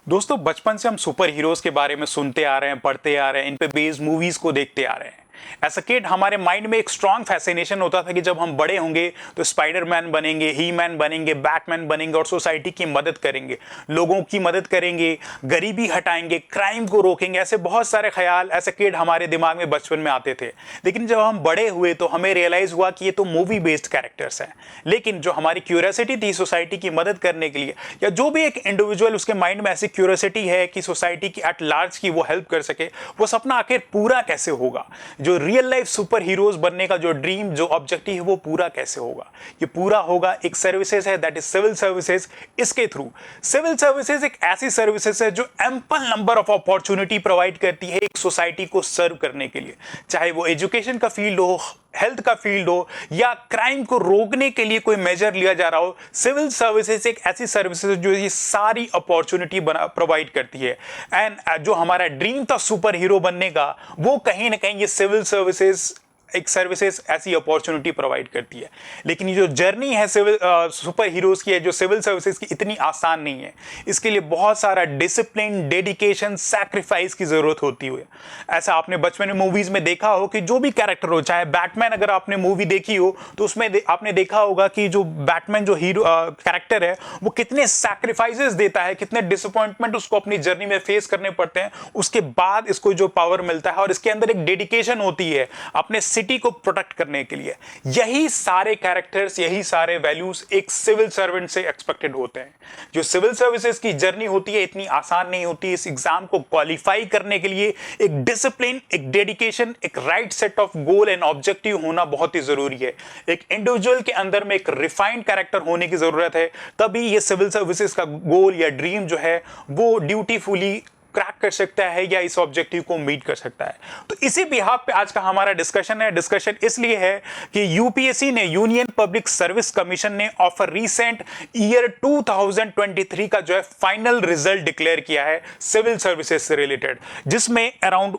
दोस्तों बचपन से हम सुपर हीरोज के बारे में सुनते आ रहे हैं, पढ़ते आ रहे हैं, इन पे बेस्ड मूवीज को देखते आ रहे हैं। एज अ किड हमारे माइंड में एक स्ट्रांग फैसिनेशन होता था कि जब हम बड़े होंगे तो स्पाइडरमैन बनेंगे, ही मैन बनेंगे, बैटमैन बनेंगे और सोसाइटी की मदद करेंगे, लोगों की मदद करेंगे, गरीबी हटाएंगे, क्राइम को रोकेंगे। ऐसे बहुत सारे ख्याल एज अ किड हमारे दिमाग में बचपन में आते थे। लेकिन जब हम बड़े हुए तो हमें रियलाइज हुआ कि ये तो मूवी बेस्ड कैरेक्टर्स हैं। लेकिन जो हमारी क्यूरियोसिटी थी सोसाइटी की मदद करने के लिए, या जो भी एक इंडिविजुअल उसके माइंड में ऐसी क्यूरियोसिटी है कि सोसाइटी की एट लार्ज की वो हेल्प कर सके, वो सपना आखिर पूरा कैसे होगा? जो रियल लाइफ सुपर हीरोज बनने का जो ड्रीम, जो ऑब्जेक्टिव है, वो पूरा कैसे होगा? ये पूरा होगा एक सर्विसेज है, दैट इज सिविल सर्विसेज। इसके थ्रू सिविल सर्विसेज एक ऐसी सर्विसेज है जो ample number of opportunity provide करती है एक सोसाइटी को सर्व करने के लिए, चाहे वो एजुकेशन का फील्ड हो, हेल्थ का फील्ड हो, या क्राइम को रोकने के लिए कोई मेजर लिया जा रहा हो। सिविल सर्विसेज एक ऐसी सर्विसेज जो ये सारी अपॉर्चुनिटी प्रोवाइड करती है। एंड जो हमारा ड्रीम था सुपर हीरो बनने का, वो कहीं ना कहीं ये सिविल सर्विसेज एक सर्विसेज ऐसी अपॉर्चुनिटी प्रोवाइड करती है। लेकिन ये जो जर्नी है सिविल सुपर हीरोज की है, जो सिविल सर्विसेज की, इतनी आसान नहीं है। इसके लिए बहुत सारा डिसिप्लिन, डेडिकेशन, सैक्रिफाइस की जरूरत होती है। ऐसा आपने बचपन में मूवीज में देखा हो कि जो भी कैरेक्टर हो, चाहे बैटमैन अगर आपने मूवी देखी हो तो उसमें आपने देखा होगा कि जो बैटमैन जो हीरो कैरेक्टर है वो कितने सैक्रिफाइसेस देता है, कितने डिसअपॉइंटमेंट उसको अपनी जर्नी में फेस करने पड़ते हैं, उसके बाद इसको जो पावर मिलता है। और इसके अंदर एक डेडिकेशन होती है अपने सिटी को प्रोटेक्ट करने के लिए। यही सारे कैरेक्टर्स, यही सारे वैल्यूज एक सिविल सर्वेंट से एक्सपेक्टेड होते हैं। जो सिविल सर्विसेज की जर्नी होती है इतनी आसान नहीं होती। इस एग्जाम को क्वालिफाई करने के लिए एक डिसिप्लिन, एक डेडिकेशन, एक right set of goal and objective होना बहुत ही जरूरी है। एक इंडिविजुअल के अंदर में एक रिफाइंड कैरेक्टर होने की जरूरत है, तभी ये सिविल सर्विसेज का गोल या ड्रीम जो है वो ड्यूटीफुली क्रैक कर सकता है या इस ऑब्जेक्टिव को मीट कर सकता है। तो इसी बिहाफ पे आज का हमारा डिस्कशन है। डिस्कशन इसलिए है कि यूपीएससी ने, यूनियन पब्लिक सर्विस कमीशन ने ऑफर रीसेंट ईयर 2023 का जो है फाइनल रिजल्ट डिक्लेयर किया है सिविल सर्विसेज से रिलेटेड, जिसमें around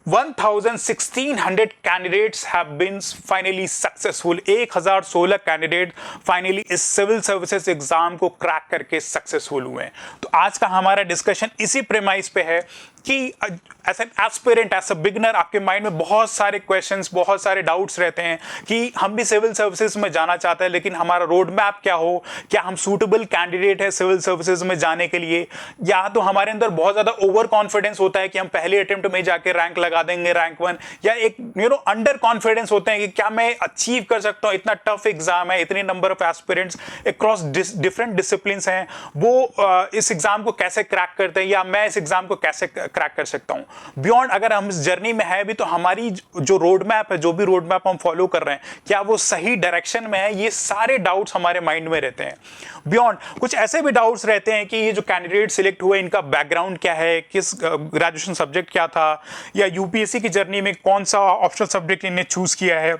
1600 candidates have been finally successful. 1016 candidate finally इस सिविल सर्विसेज एग्जाम को क्रैक करके सक्सेसफुल हुए हैं। तो आज का हमारा डिस्कशन इसी प्रेमाइस पे है कि as an aspirant, as a beginner, आपके माइंड में बहुत सारे क्वेश्चंस, बहुत सारे डाउट्स रहते हैं कि हम भी सिविल सर्विसेज में जाना चाहते हैं, लेकिन हमारा रोड मैप क्या हो, क्या हम सूटेबल कैंडिडेट है सिविल सर्विसेज में जाने के लिए, या तो हमारे अंदर बहुत ज्यादा ओवर कॉन्फिडेंस होता है कि हम पहले अटेम्प्ट में जाके रैंक लगा देंगे, रैंक 1, या एक अंडर कॉन्फिडेंस होते हैं कि क्या मैं अचीव कर सकता हूं, इतना टफ एग्जाम है, इतने number of aspirants across different disciplines हैं, वो इस एग्जाम को कैसे क्रैक करते हैं, या मैं इस एग्जाम को कैसे क्रैक कर सकता हूं। बियॉन्ड, अगर हम इस जर्नी में है भी तो हमारी जो रोड मैप है, जो भी रोड मैप हम फॉलो कर रहे हैं, क्या वो सही डायरेक्शन में है, ये सारे डाउट्स हमारे माइंड में रहते हैं। बियॉन्ड कुछ ऐसे भी डाउट्स रहते हैं कि ये जो कैंडिडेट सिलेक्ट हुए इनका बैकग्राउंड क्या है, किस ग्रेजुएशन सब्जेक्ट क्या था, या यूपीएससी की जर्नी में कौन सा ऑप्शनल सब्जेक्ट इन्हें चूज किया है।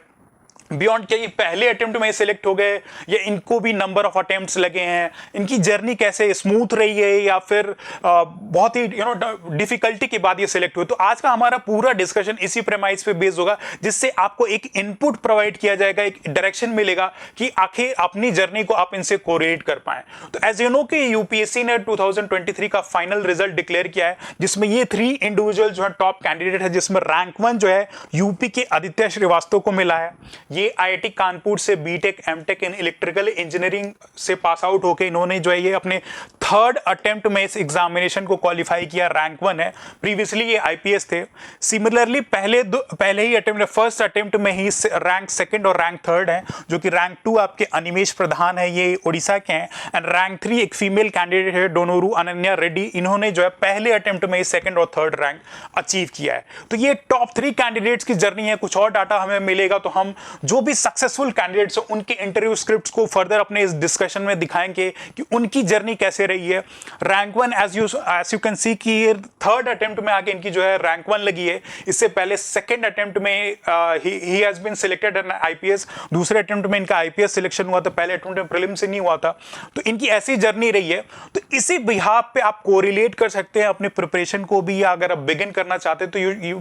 बियॉन्ड, क्या ये पहले अटेम्प्ट में सिलेक्ट हो गए या इनको भी नंबर ऑफ अटेम्प्ट्स लगे हैं, इनकी जर्नी कैसे स्मूथ रही है या फिर बहुत ही डिफिकल्टी के बाद ये सिलेक्ट हुए। तो आज का हमारा पूरा डिस्कशन इसी प्रेमाइस पे बेस्ड होगा, जिससे आपको एक इनपुट प्रोवाइड किया जाएगा, एक डायरेक्शन मिलेगा कि आखिर अपनी जर्नी को आप इनसे कोरिलेट कर पाए। तो एज यू नो कि यूपीएससी ने 2023 का फाइनल रिजल्ट डिक्लेयर किया है, जिसमें ये 3 इंडिविजुअल जो है टॉप कैंडिडेट है, जिसमें रैंक 1 जो है यूपी के आदित्य श्रीवास्तव को मिला है। ये आईआईटी कानपुर से BTech MTech in electrical engineering से पास आउट होकर इन्होंने जो है ये अपने 3rd अटेम्प्ट में इस एग्जामिनेशन को क्वालिफाई किया, रैंक 1 है। प्रीवियसली ये आईपीएस थे। सिमिलरली पहले ही अटेम्प्ट, फर्स्ट अटेम्प्ट में ही रैंक 2nd और रैंक 3rd है, जो कि रैंक 2 आपके अनिमेश प्रधान है, ये उड़ीसा के हैं, एंड रैंक 3 एक फीमेल कैंडिडेट है, डोनोरू अनन्या रेड्डी। इन्होंने जो है पहले अटेम्प्ट में 2nd और 3rd रैंक अचीव किया है। तो ये टॉप 3 कैंडिडेट्स की जर्नी है। कुछ और डाटा हमें मिलेगा तो हम जो भी सक्सेसफुल कैंडिडेट्स हैं उनके इंटरव्यू स्क्रिप्ट्स को फर्दर अपने इस डिस्कशन में दिखाएंगे कि उनकी जर्नी कैसे रही है। Rank 1 as you can see कि 3rd अटेम्प्ट में आके इनकी जो है रैंक 1 लगी है। इससे पहले 2nd अटेम्प्ट में ही has been selected an IPS, दूसरे अटेम्प्ट में इनका आईपीएस सिलेक्शन हुआ था, पहले अटेम्प्ट में प्रीलिम से नहीं हुआ था। तो इनकी ऐसी जर्नी रही है। तो इसी बिहाफ पे आप कोरिलेट कर सकते हैं अपने प्रिपरेशन को भी, या अगर आप बिगिन करना चाहते हैं तो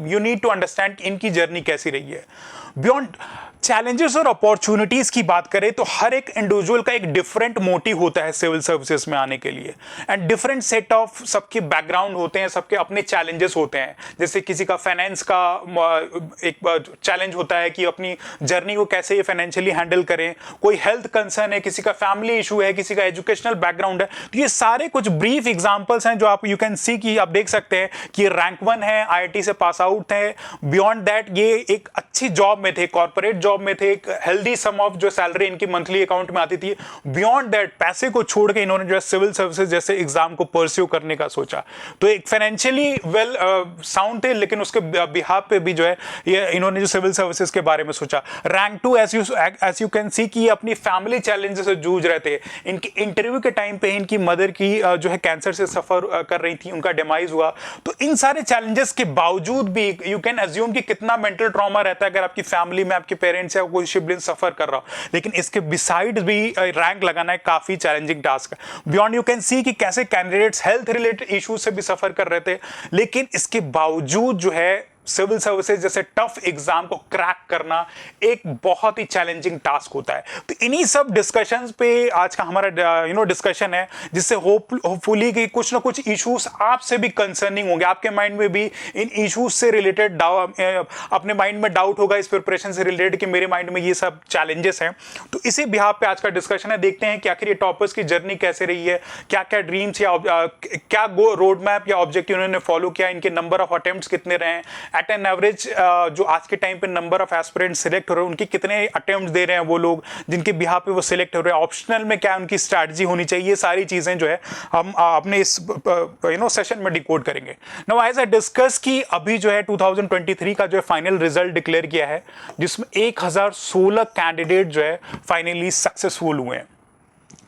यू नीड टू अंडरस्टैंड इनकी जर्नी कैसी रही है। बियॉन्ड, चैलेंजेस और अपॉर्चुनिटीज की बात करें तो हर एक इंडिविजुअल का एक डिफरेंट मोटिव होता है सिविल सर्विसेज में आने के लिए, एंड डिफरेंट सेट ऑफ सबके बैकग्राउंड होते हैं, सबके अपने चैलेंजेस होते हैं। जैसे किसी का फाइनेंस का एक चैलेंज होता है कि अपनी जर्नी को कैसे ये फाइनेंशियली हैंडल करें, कोई हेल्थ कंसर्न है, किसी का फैमिली इशू है, किसी का एजुकेशनल बैकग्राउंड है। तो ये सारे कुछ ब्रीफ एग्जांपल्स हैं जो आप यू कैन सी कि आप देख सकते हैं कि रैंक 1 है, आईआईटी से पास आउट है, बियॉन्ड दैट ये एक अच्छी जॉब में थे, कॉर्पोरेट जॉब में थे, एक हेल्दी सम ऑफ जो सैलरी इनकी मंथली अकाउंट में आती थी। बियॉन्ड दैट पैसे को छोड़ के इन्होंने जो है सिविल सर्विसेज जैसे एग्जाम को परस्यू करने का सोचा। तो एक फाइनेंशियली वेल साउंड थे, लेकिन उसके बिहाफ पे भी जो है ये इन्होंने जो सिविल सर्विसेज के बारे में सोचा। Rank 2 as you can see कि ये अपनी फैमिली चैलेंजेस से जूझ रहे थे। इनकी इंटरव्यू के टाइम पे इनकी मदर की जो है कैंसर से सफर कर रही थी, उनका डिमाइज हुआ। तो इन सारे चैलेंजेस के बावजूद भी यू कैन अज्यूम कि कितना मेंटल ट्रॉमा रहता है अगर आपकी फैमिली में आपके पेरेंट्स या कोई सिबलिंग सफर कर रहा हो। लेकिन इसके बिसाइड भी रैंक लगाना है काफी चैलेंजिंग टास्क है। बियॉन्ड यू कैन सी कि कैसे कैंडिडेट्स हेल्थ रिलेटेड इश्यूज से भी सफर कर रहे थे, लेकिन इसके बावजूद जो है सिविल सर्विसेज जैसे टफ एग्जाम को क्रैक करना एक बहुत ही चैलेंजिंग टास्क होता है। तो इन्हीं सब डिस्कशंस पे आज का हमारा डिस्कशन है, जिससे होपफुली कि कुछ ना कुछ इश्यूज आपसे भी कंसर्निंग होंगे, आपके माइंड में भी इन इश्यूज से रिलेटेड अपने माइंड में डाउट होगा इस प्रिपरेशन से रिलेटेड कि मेरे माइंड में ये सब चैलेंजेस हैं। तो इसी बिहाफ पे आज का डिस्कशन है। देखते हैं कि आखिर ये टॉपर्स की जर्नी कैसे रही है, क्या क्या ड्रीम्स या क्या रोड मैप या ऑब्जेक्टिव उन्होंने फॉलो किया, इनके नंबर ऑफ अटेम्प्ट्स कितने रहे, एट एन एवरेज जो आज के टाइम पे नंबर ऑफ एस्पिरेंट्स सिलेक्ट हो रहे हैं उनके कितने अटेम्प्ट दे रहे हैं वो लोग जिनके बिहाफ पे वो सिलेक्ट हो रहे हैं, ऑप्शनल में क्या उनकी स्ट्रैटेजी होनी चाहिए, ये सारी चीजें जो है हम अपने इस सेशन में डिकोड करेंगे। नाउ एज आई डिस्कस कि अभी जो है 2023 का जो है फाइनल रिजल्ट डिक्लेयर किया है, जिसमें 1016 कैंडिडेट जो है फाइनली सक्सेसफुल हुए हैं।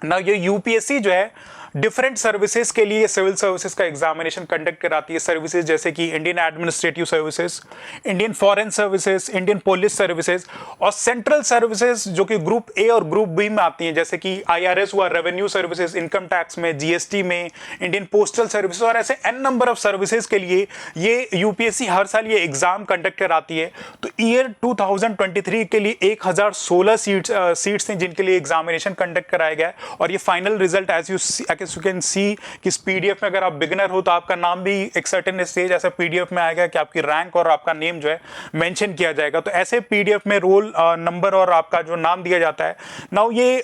ना ये यूपीएससी जो है डिफरेंट सर्विसेज के लिए सिविल सर्विसेज का एग्जामिनेशन कंडक्ट कराती है। सर्विसेज जैसे कि Indian administrative services, Indian foreign services, Indian police services और सेंट्रल सर्विसेज जो कि ग्रुप ए और ग्रुप बी में आती हैं, जैसे कि आईआरएस हुआ, रेवेन्यू सर्विसेज, इनकम टैक्स में, जीएसटी में, इंडियन पोस्टल सर्विसेज और ऐसे एन नंबर ऑफ सर्विसेज के लिए ये यूपीएससी हर साल ये एग्जाम कंडक्ट कराती है। तो ईयर 2023 के लिए 1016 सीट्स हैं जिनके लिए एग्जामिनेशन कंडक्ट कराया गया है। और ये final result as you can see कि इस पीडीएफ में अगर आप बिगिनर हो तो आपका नाम भी एक सर्टेन स्टेज ऐसा पीडीएफ में आएगा कि आपकी रैंक और आपका नेम जो है मेंशन किया जाएगा। तो ऐसे पीडीएफ में रोल नंबर और आपका जो नाम दिया जाता है। नाउ ये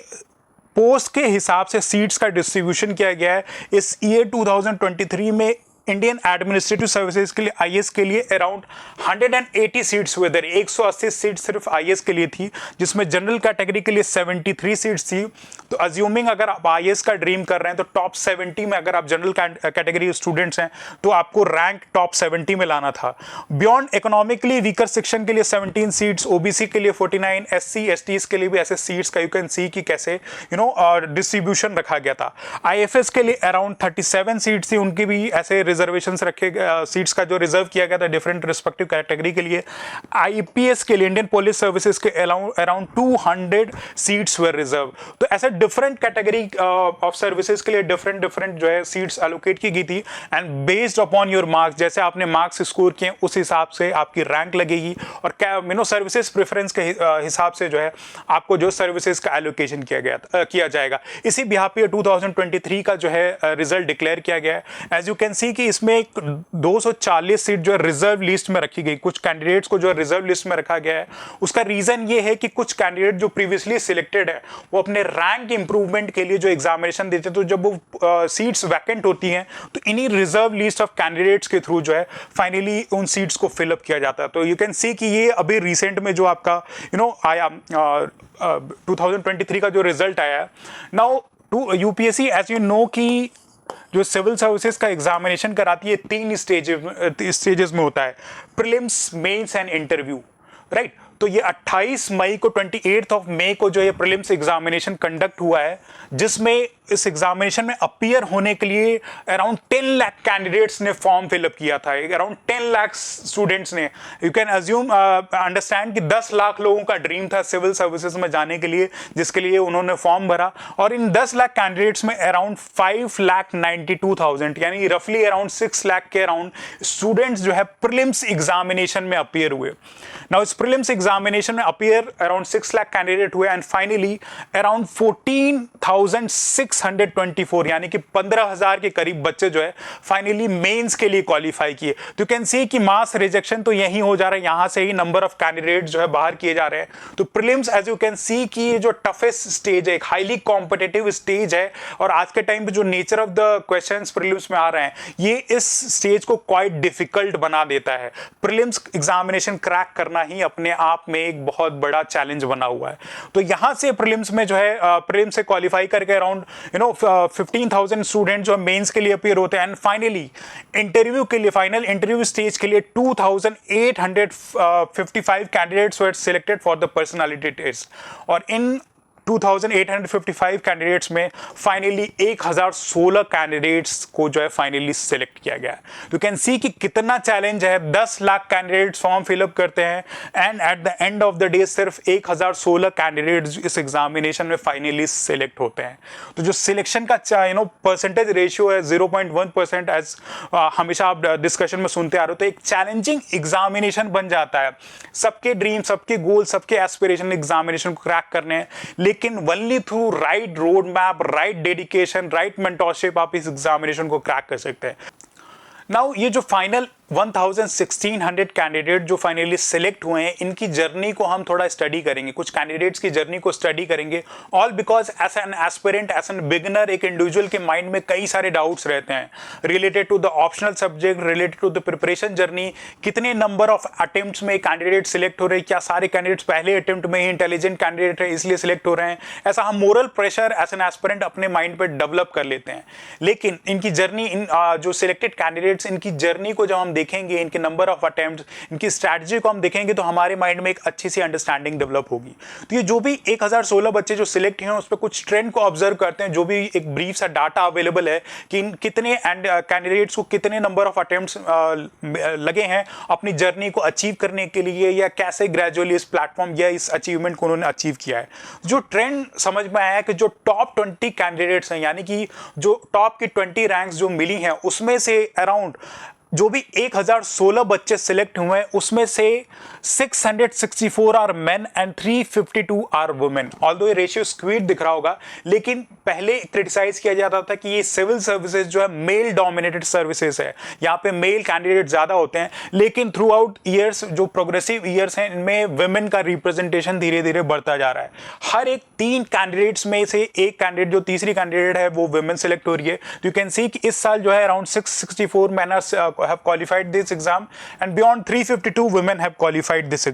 पोस्ट के हिसाब से सीट्स का डिस्ट्रीब्यूशन किया गया है। इस ईयर 2023 में इंडियन एडमिनिस्ट्रेटिव सर्विसेज के लिए आईएएस के लिए अराउंड 180 सीट्स हुए थे। 180 सीट सिर्फ आईएएस के लिए थी, जिसमें जनरल कैटेगरी के लिए 73 सीट्स थी। तो अज्यूमिंग अगर आप आईएएस का ड्रीम कर रहे हैं तो टॉप 70 में अगर आप जनरल कैटेगरी स्टूडेंट्स हैं तो आपको रैंक टॉप 70 में लाना था। बियॉन्ड इकोनॉमिकली वीकर सेक्शन के लिए 17 सीट्स, ओबीसी के लिए 49, एससी एसटीज के लिए भी ऐसे सीट्स का यू कैन सी कि कैसे डिस्ट्रीब्यूशन रखा गया था। आईएफएस के लिए अराउंड 37 सीट्स थी, उनकी भी ऐसे रिजर्वेशंस रखे, सीट्स का जो रिजर्व किया गया था डिफरेंट रिस्पेक्टिव कैटेगरी के लिए। आईपीएस के लिए, इंडियन पुलिस सर्विसेज के अराउंड 200 सीट्स वर रिजर्व। तो ऐसे डिफरेंट कैटेगरी ऑफ सर्विसेज के लिए डिफरेंट जो है सीट्स एलोकेट की गई थी, and based upon your marks, जैसे आपने मार्क्स स्कोर किए उस हिसाब से आपकी रैंक लगेगी और क्या सर्विसेज प्रेफरेंस के हिसाब से जो है आपको जो सर्विसेज का एलोकेशन किया जाएगा। इसी बिहाफ पे 2023 का जो है रिजल्ट डिक्लेयर किया गया है। एज यू कैन सी कि इसमें 240 सीट जो है रिजर्व लिस्ट में रखी गई, कुछ कैंडिडेट्स को जो रिजर्व लिस्ट में रखा गया है। उसका रीजन ये है कि कुछ कैंडिडेट जो प्रीवियसली सिलेक्टेड है वो अपने रैंक इंप्रूवमेंट के लिए जो एग्जामिनेशन देते हैं, तो जब वो सीट्स वैकेंट होती हैं तो इन्हीं रिजर्व लिस्ट ऑफ कैंडिडेट्स के थ्रू जो है फाइनली उन सीट्स को फिलअप किया जाता है। तो यू कैन सी कि ये अभी रिसेंट में जो आपका आया 2023 का जो रिजल्ट आया है। Now UPSC as you know कि जो सिविल सर्विसेज का एग्जामिनेशन कराती है 3 स्टेजेस में होता है, prelims, mains and interview, right. तो ये 28 मई को 28 मई को जो ये प्रीलिम्स एग्जामिनेशन कंडक्ट हुआ है, जिसमें इस एग्जामिनेशन में अपीयर होने के लिए अराउंड 10 लाख कैंडिडेट्स ने फॉर्म फिलअप किया था। अराउंड 10 लाख स्टूडेंट्स ने, यू कैन अज्यूम अंडरस्टैंड कि 10 लाख लोगों का ड्रीम था सिविल सर्विसेज में जाने के लिए, जिसके लिए उन्होंने फॉर्म भरा। और इन 10 लाख कैंडिडेट्स में अराउंड 5,92,000 यानी रफली अराउंड 6 लाख के अराउंड स्टूडेंट्स जो है प्रीलिम्स एग्जामिनेशन में अपीयर हुए। नाउ इस प्रीलिम्स एग्जामिनेशन में अपीयर अराउंड 6 लाख कैंडिडेट हुए एंड फाइनली अराउंड 14,624 यानी कि 15,000 के करीब बच्चे जो है फाइनली मेंस के लिए क्वालिफाई किए। तो यू कैन सी कि मास रिजेक्शन तो यही हो जा रहा है, यहां से ही नंबर ऑफ कैंडिडेट जो है बाहर किए जा रहे हैं। तो prelims as you can see कि ये जो टफेस्ट स्टेज है, एक हाईली कॉम्पिटिटिव स्टेज है और आज के टाइम पे जो nature of the questions prelims में आ रहे हैं ये इस स्टेज को क्वाइट डिफिकल्ट बना देता है। प्रीलिम्स एग्जामिनेशन क्रैक करना ही अपने आप में एक बहुत बड़ा चैलेंज बना हुआ है। तो यहां से प्रीलिम्स में जो है प्रीलिम्स से क्वालिफाई करके अराउंड 15,000 स्टूडेंट जो मेंस के लिए अपीयर होते हैं एंड फाइनली इंटरव्यू के लिए, फाइनल इंटरव्यू स्टेज के लिए 2,855 candidates were selected for the personality test और इन 2,855 कैंडिडेट्स में फाइनली 1,016 कैंडिडेट्स को जो है फाइनली सिलेक्ट किया गया। यू कैन सी कि कितना चैलेंज है। 10 लाख कैंडिडेट्स फॉर्म फिलअप करते हैं and at the end of the day सिर्फ 1,016 कैंडिडेट्स इस एग्जामिनेशन में फाइनली सिलेक्ट होते हैं। तो जो सिलेक्शन का परसेंटेज रेशियो है 0.1% एज हमेशा आप डिस्कशन में सुनते आ रहे हो, तो एक चैलेंजिंग एग्जामिनेशन बन जाता है। सबके ड्रीम, सबके गोल, सबके एस्पिरेशन एग्जामिनेशन को क्रैक करने हैं, लेकिन only through right road map, right dedication, right mentorship आप इस एग्जामिनेशन को क्रैक कर सकते हैं। नाउ ये जो फाइनल 1,600 कैंडिडेट जो फाइनली सिलेक्ट हुए हैं, इनकी जर्नी को हम थोड़ा स्टडी करेंगे, कुछ कैंडिडेट्स की जर्नी को स्टडी करेंगे। All because as an aspirant, as an beginner, एक इंडिविजुअल के माइंड में कई सारे डाउट्स रहते हैं related to the optional subject, related to the preparation journey. कितने नंबर ऑफ अटेम्प्ट्स में कैंडिडेट सिलेक्ट हो रहे हैं, क्या सारे कैंडिडेट्स पहले अटेम्प्ट में ही इंटेलिजेंट कैंडिडेट है इसलिए सिलेक्ट हो रहे हैं, ऐसा हम moral pressure as an aspirant अपने माइंड पर डेवलप कर लेते हैं। लेकिन इनकी जर्नी, जो सिलेक्टेड कैंडिडेट्स, इनकी जर्नी को जब हम देखेंगे, इनके नंबर ऑफ अटेम्प्ट्स, इनकी स्ट्रैटेजी को हम देखेंगे तो हमारे माइंड में एक अच्छी सी अंडरस्टैंडिंग डेवलप होगी। तो ये जो भी 1,016 बच्चे जो सिलेक्ट हैं उस पर कुछ ट्रेंड को ऑब्जर्व करते हैं, जो भी एक ब्रीफ सा डाटा अवेलेबल है कि कितने कैंडिडेट्स को कितने नंबर ऑफ अटेम्प्ट्स लगे हैं अपनी जर्नी को अचीव करने के लिए, या कैसे ग्रेजुअली इस प्लेटफॉर्म या इस अचीवमेंट को उन्होंने अचीव किया है। जो ट्रेंड समझ में आया कि जो टॉप 20 कैंडिडेट्स हैं, यानी कि जो टॉप की 20 रैंक्स जो मिली हैं, उसमें से अराउंड जो भी 1,016 बच्चे सिलेक्ट हुए उसमें से 664 are men and 352 are women. Although ये रेशियो स्क्वीड दिख रहा होगा, लेकिन पहले क्रिटिसाइज किया जाता था कि ये सिविल सर्विसेज जो है मेल डोमिनेटेड सर्विसेज है, यहाँ पे मेल कैंडिडेट ज्यादा होते हैं। लेकिन थ्रू आउट ईयर्स, जो प्रोग्रेसिव ईयर्स हैं, इनमें वुमेन का रिप्रेजेंटेशन धीरे धीरे बढ़ता जा रहा है। हर एक 3 कैंडिडेट्स में से एक कैंडिडेट, जो तीसरी कैंडिडेट है, वो वुमेन सिलेक्ट हो रही है। यू कैन सी कि इस साल जो है around 664 man have qualified this exam and beyond 352 women have qualified this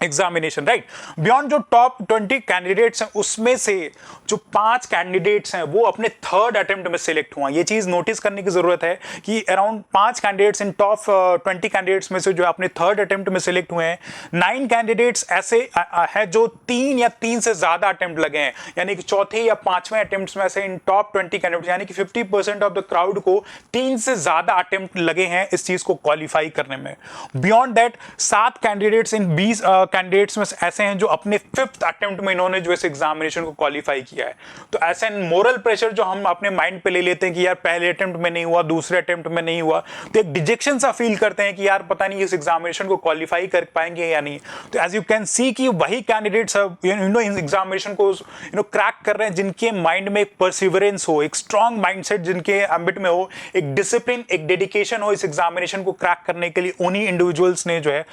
examination, right? Beyond जो टॉप 20 कैंडिडेट्स हैं उसमें से जो 5 कैंडिडेट्स हैं वो अपने थर्ड अटेम्प्ट में सिलेक्ट हुआ। ये चीज नोटिस करने की जरूरत है कि around 5 candidates in top 20 candidates में से जो अपने थर्ड अटेम्प्ट में सिलेक्ट हुए हैं। 9 कैंडिडेट्स ऐसे हैं जो 3 या 3 से ज्यादा अटेम्प्ट लगे हैं, यानी कि चौथे या 5वें अटेम्प्ट में से इन टॉप 20 कैंडिडेट्स, यानी कि 50% ऑफ द क्राउड को 3 से ज्यादा अटेम्प्ट लगे हैं इस चीज को क्वालिफाई करने में। Beyond that 7 candidates in 20 candidates में ऐसे हैं जो अपने 5th अटेम्प्ट में इन्होंने जो इस एग्जामिनेशन को क्वालिफाई किया है। तो ऐसे मोरल प्रेशर जो हम अपने माइंड पे ले लेते हैं कि यार पहले अटेम्प्ट में नहीं हुआ, दूसरे अटेम्प्ट में नहीं हुआ, तो एक डिजेक्शन सा फील करते हैं कि यार पता नहीं इस एग्जामिनेशन को क्वालिफाई कर पाएंगे या नहीं। तो एज यू कैन सी कि वही कैंडिडेट्स इन एग्जामिनेशन को क्रैक कर रहे हैं जिनके माइंड में एक परसिवरेंस हो, एक स्ट्रॉन्ग माइंडसेट जिनके एम्बिट में हो, एक डिसिप्लिन, एक डेडिकेशन हो इस एग्जामिनेशन को क्रैक करने के लिए। उन्हीं इंडिविजुअल्स ने जो है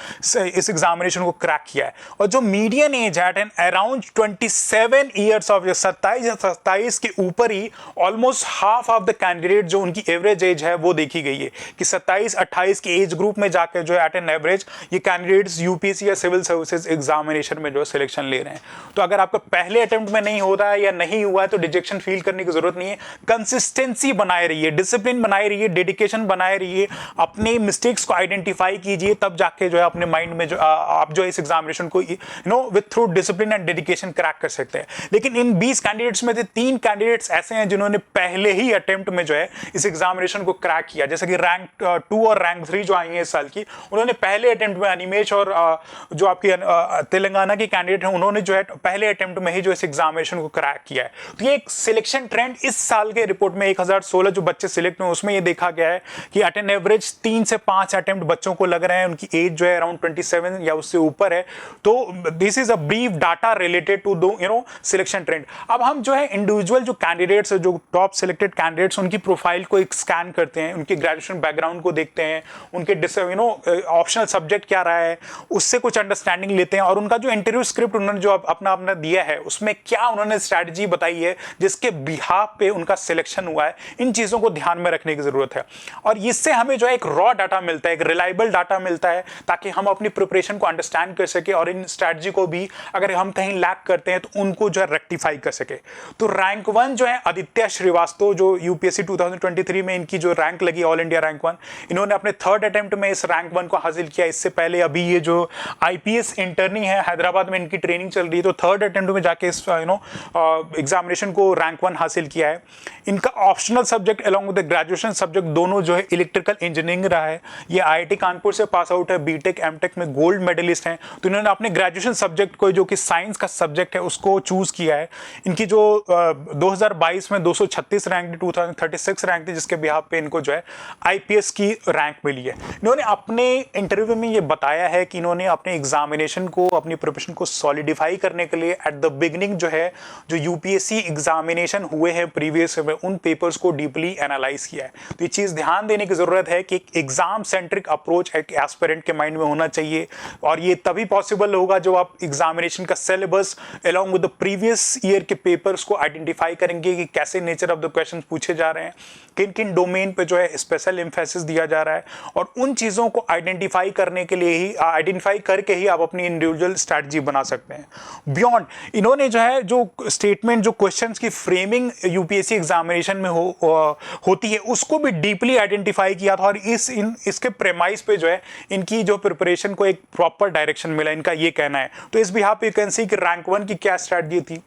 इस एग्जामिनेशन को क्रैक किया है। और जो मीडियन एज है अराउंड 27 ईयर्स ऑफ, 27 के ऊपर ही almost half of the candidate जो उनकी एवरेज एज है वो देखी गई है कि 27-28 के एज ग्रुप में जाकर जो है एट एन एवरेज ये कैंडिडेट्स यूपीएससी या सिविल सर्विसेज एग्जामिनेशन में जो सिलेक्शन ले रहे हैं। तो अगर आपका पहले अटेम्प्ट में नहीं होता है या नहीं हुआ है तो डिजेक्शन फील करने की जरूरत नहीं है। कंसिस्टेंसी बनाए रहिए, डिसिप्लिन बनाए रहिए, डेडिकेशन बनाए रहिए, अपने मिस्टेक्स को आइडेंटिफाई कीजिए, तब जाके जो है अपने माइंड में जो आप जो इस एग्जामिनेशन को with through discipline and dedication crack कर सकते हैं। लेकिन इन 20 कैंडिडेट्स में से 3 कैंडिडेट्स ऐसे हैं जिन्होंने पहले ही अटेम्प्ट में जो है इस एग्जामिनेशन को क्रैक किया, जैसे कि रैंक 2 और रैंक 3 जो आई हैं इस साल की, उन्होंने पहले अटेम्प्ट में, अनिमेश और जो आपकी तेलंगाना की कैंडिडेट हैं उन्होंने जो है पहले अटेम्प्ट में ही जो इस एग्जामिनेशन को क्रैक किया है। तो ये एक सिलेक्शन ट्रेंड इस साल के रिपोर्ट में 1,016 जो बच्चे सिलेक्ट हुए उसमें ये देखा गया है कि एट एन एवरेज 3 से 5 अटेम्प्ट बच्चों को लग रहे हैं, उनकी एज जो है अराउंड 27 या उससे ऊपर है है। तो this is a brief data related to दो सिलेक्शन ट्रेंड। अब हम जो है इंडिविजुअल जो कैंडिडेट्स है, जो टॉप सिलेक्टेड कैंडिडेट्स, उनकी प्रोफाइल को एक स्कैन करते हैं, उनके ग्रेजुएशन बैकग्राउंड को देखते हैं, उनके ऑप्शनल सब्जेक्ट क्या रहा है, उससे कुछ अंडरस्टैंडिंग लेते हैं, और उनका जो इंटरव्यू स्क्रिप्ट उन्होंने जो अपना दिया है उसमें क्या उन्होंने स्ट्रैटेजी बताई है जिसके बिहाफ पे उनका सिलेक्शन हुआ है। इन चीजों को ध्यान में रखने की जरूरत है, और इससे हमें जो है एक रॉ डाटा मिलता है, एक रिलायबल डाटा मिलता है, ताकि हम अपनी प्रिपरेशन को अंडरस्टैंड कर सके और इन स्ट्रैटेजी को भी अगर हम कहीं लैक करते हैं तो उनको जो है रेक्टिफाई कर सके। तो रैंक 1 जो है आदित्य श्रीवास्तव, जो यूपीएससी 2023 में इनकी जो रैंक लगी ऑल इंडिया रैंक 1, इन्होंने अपने थर्ड अटेम्प्ट में इस रैंक 1 को हासिल किया। इससे पहले अभी ये जो आईपीएस इंटर्नी है हैदराबाद में, इनकी ट्रेनिंग चल रही है, तो थर्ड अटेम्प्ट में जाके इस एग्जामिनेशन को रैंक 1 हासिल किया है। इनका optional subject along with graduation subject दोनों जो है इलेक्ट्रिकल इंजीनियरिंग रहा है। ये आईआईटी कानपुर से पास आउट है, बीटेक एमटेक में गोल्ड मेडलिस्ट हैं। तो इन्होंने अपने ग्रेजुएशन सब्जेक्ट को, जो कि साइंस का सब्जेक्ट है, उसको चूज किया है। इनकी जो 2022 में 236 रैंक थी, 2036 रैंक थी, जिसके बिहाफ पे इनको जो है आईपीएस की रैंक मिली है। इन्होंने अपने इंटरव्यू में ये बताया है कि इन्होंने अपने एग्जामिनेशन को, अपनी प्रिपरेशन को सॉलिडिफाई करने के लिए एट द बिगिनिंग जो है, जो यूपीएससी एग्जामिनेशन हुए हैं प्रीवियस में, उन पेपर्स को डीपली एनालाइज किया है। तो ये चीज ध्यान देने की जरूरत है कि एक एग्जाम सेंट्रिक अप्रोच एक एस्पिरेंट के माइंड में होना चाहिए, और ये तभी पॉसिबल होगा जब आप एग्जामिनेशन का syllabus along with the previous year के पेपर्स को आइडेंटिफाई करेंगे कि कैसे नेचर ऑफ द क्वेश्चन पूछे जा रहे हैं, किन किन डोमेन पे जो है स्पेशल एम्फेसिस दिया जा रहा है, और उन चीजों को आइडेंटिफाई करने के लिए ही, आइडेंटिफाई करके ही आप अपनी इंडिविजुअल स्ट्रैटेजी बना सकते हैं। बियॉन्ड इन्होंने जो है, जो स्टेटमेंट, जो क्वेश्चंस की फ्रेमिंग यूपीएससी एग्जामिनेशन में होती है, उसको भी डीपली आइडेंटिफाई किया था, और इसके प्रेमाइस पे जो है इनकी जो प्रिपरेशन को एक प्रॉपर डायरेक्शन मिला, इनका ये कहना है। तो इस बिहाफ पे यू कैन सी कि रैंक 1 की क्या स्ट्रैटेजी थी।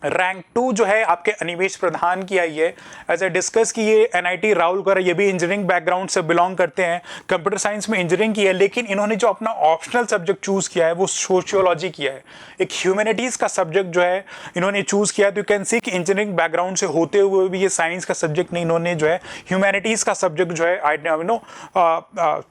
रैंक 2 जो है आपके अनिमेश प्रधान की आई है। एज ए डिस्कस की ये एनआईटी राउरकेला, ये भी इंजीनियरिंग बैकग्राउंड से बिलोंग करते हैं, कंप्यूटर साइंस में इंजीनियरिंग की है, लेकिन इन्होंने जो अपना ऑप्शनल सब्जेक्ट चूज किया है वो सोशियोलॉजी किया है, एक ह्यूमैनिटीज का सब्जेक्ट जो है इन्होंने चूज किया। तो यू कैन सी कि इंजीनियरिंग बैकग्राउंड से होते हुए भी ये साइंस का सब्जेक्ट नहीं, इन्होंने जो है ह्यूमैनिटीज का सब्जेक्ट जो है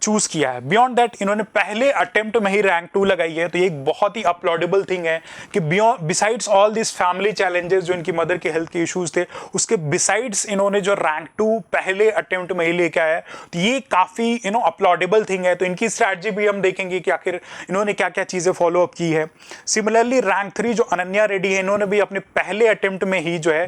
चूज किया है। बियॉन्ड दैट इन्होंने पहले अटेम्प्ट में ही रैंक 2 लगाई है। तो ये एक बहुत ही अपलॉडेबल थिंग है कि besides all this family challenges, जो इनकी मदर के हेल्थ के इश्यूज थे, उसके बिसाइड्स इन्होंने जो रैंक 2 पहले अटेम्प्ट में ही लेके आया, तो ये काफी अपलॉडेबल थिंग है। तो इनकी स्ट्रैटेजी भी हम देखेंगे कि आखिर इन्होंने क्या क्या चीजें फॉलो अप की है। सिमिलरली रैंक 3 जो अनन्या रेड्डी है, इन्होंने भी अपने पहले अटेम्प्ट में ही जो है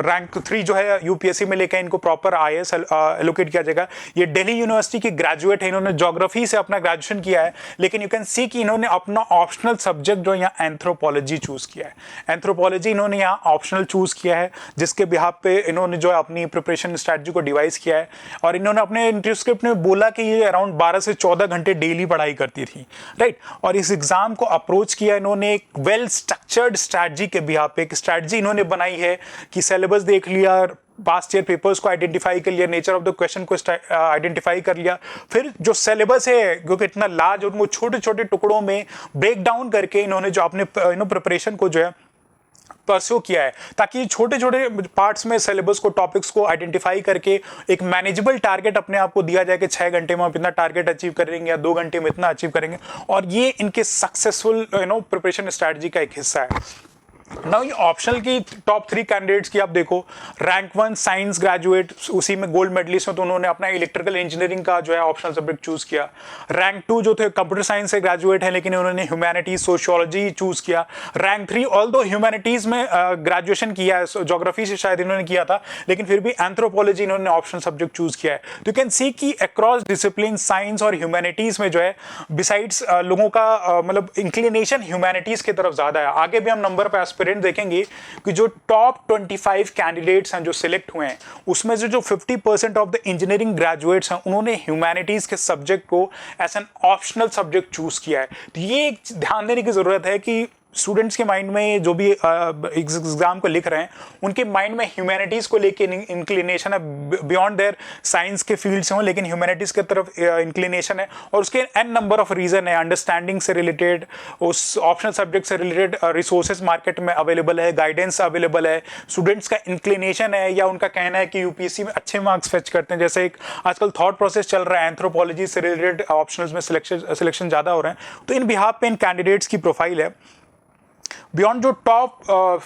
रैंक 3 जो है यूपीएससी में लेकर इनको प्रॉपर आईएएस एलोकेट किया जाएगा। ये दिल्ली यूनिवर्सिटी की ग्रेजुएट है, इन्होंने ज्योग्राफी से अपना ग्रेजुएशन किया है, लेकिन यू कैन सी कि इन्होंने अपना ऑप्शनल सब्जेक्ट जो यहाँ एंथ्रोपोलॉजी चूज किया है। एंथ्रोपोलॉजी इन्होंने यहाँ ऑप्शनल चूज किया है, जिसके बिहाफ पे इन्होंने जो है अपनी प्रिपरेशन स्ट्रेटजी को डिवाइस किया है, और इन्होंने अपने इंटरव्यू स्क्रिप्ट में बोला कि ये अराउंड 12 से 14 घंटे डेली पढ़ाई करती थी, राइट। और इस एग्जाम को अप्रोच किया इन्होंने एक वेल स्ट्रक्चर्ड स्ट्रेटजी के बिहाफ पे। एक स्ट्रेटजी इन्होंने बनाई है कि सिलेबस देख लिया, पास्ट ईयर पेपर्स को आइडेंटिफाई कर लिया, नेचर ऑफ द क्वेश्चन को आइडेंटिफाई कर लिया, फिर जो सिलेबस है क्योंकि इतना लार्ज, उनको छोटे छोटे टुकड़ों में ब्रेक डाउन करके इन्होंने जो अपने प्रिपरेशन को जो है परस्यू किया है, ताकि छोटे छोटे पार्ट्स में सिलेबस को, टॉपिक्स को आइडेंटिफाई करके एक मैनेजेबल टारगेट अपने आप को दिया जाए कि 6 घंटे में आप इतना टारगेट अचीव करेंगे या 2 घंटे में इतना अचीव करेंगे, और ये इनके सक्सेसफुल प्रिपरेशन स्ट्रैटेजी का एक हिस्सा है। नाउ ये ऑप्शनल की टॉप 3 कैंडिडेट्स की आप देखो, रैंक 1 साइंस ग्रेजुएट, उसी में गोल्ड मेडलिस्ट हो, तो उन्होंने अपना इलेक्ट्रिकल इंजीनियरिंग का जो है ऑप्शनल सब्जेक्ट चूज किया। रैंक 2 जो थे कंप्यूटर साइंस से ग्रेजुएट है, लेकिन उन्होंने ह्यूमैनिटीज सोशियोलॉजी चूज किया। रैंक 3 ऑल्दो ह्यूमैनिटीज में ग्रेजुएशन किया है, ज्योग्राफी से शायद इन्होंने किया था, लेकिन फिर भी एंथ्रोपोलॉजी इन्होंने ऑप्शनल सब्जेक्ट चूज किया है। तो यू कैन सी कि अक्रॉस डिसिप्लिन साइंस और ह्यूमैनिटीज में जो है बिसाइड्स लोगों का मतलब इंक्लिनेशन ह्यूमैनिटीज की तरफ ज्यादा है। आगे भी हम नंबर पर एस्पिरेंट देखेंगे कि जो टॉप 25 कैंडिडेट्स हैं जो सिलेक्ट हुए हैं, उसमें से जो 50% ऑफ द इंजीनियरिंग ग्रेजुएट्स हैं, उन्होंने ह्यूमैनिटीज के सब्जेक्ट को as an optional subject choose किया है। तो ये ध्यान देने की जरूरत है कि स्टूडेंट्स के माइंड में जो भी एग्जाम को लिख रहे हैं उनके माइंड में ह्यूमैनिटीज़ को लेके इंक्लिनेशन है, बियॉन्ड देयर साइंस के फील्ड से हों लेकिन ह्यूमैनिटीज़ की तरफ इंक्लिनेशन है, और उसके एन नंबर ऑफ रीज़न है। अंडरस्टैंडिंग से रिलेटेड, उस ऑप्शनल सब्जेक्ट से रिलेटेड रिसोर्सेज मार्केट में अवेलेबल है, गाइडेंस अवेलेबल है, स्टूडेंट्स का इंक्लिनेशन है या उनका कहना है कि यूपीएससी में अच्छे मार्क्स फेच करते हैं। जैसे एक आजकल थॉट प्रोसेस चल रहा है, एंथ्रोपोलॉजी से रिलेटेड ऑप्शनल्स में सिलेक्शन ज़्यादा हो रहे हैं, तो इन बिहाफ पे इन कैंडिडेट्स की प्रोफाइल है। बियॉन्ड जो टॉप